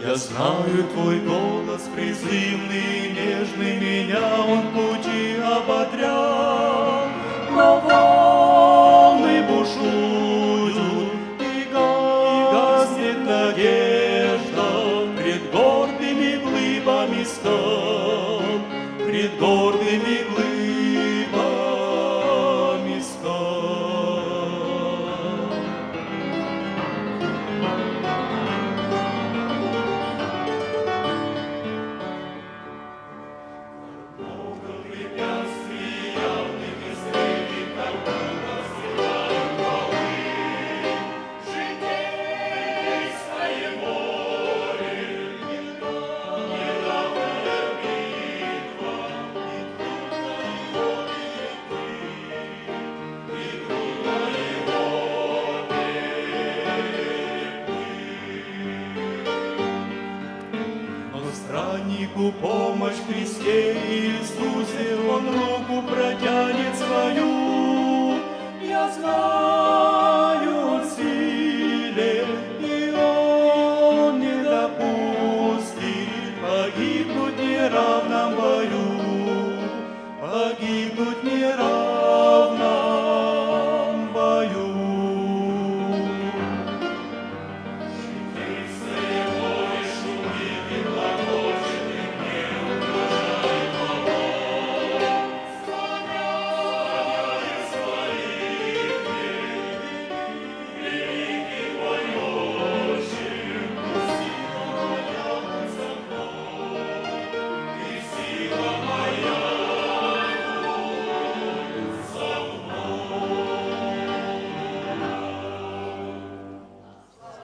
Я знаю твой голос призывный, нежный, меня он пути ободрял. Но волны бушуют, и гаснет надежда пред гордыми глыбами скал, пред гордыми глыбами скал. Много препятствий явных и скрытых, как будто стирают полы. Житейское море, неравная битва, и трудно его но страннику помощь в Христе Иисусе, Он руку протянет свою. Я знаю,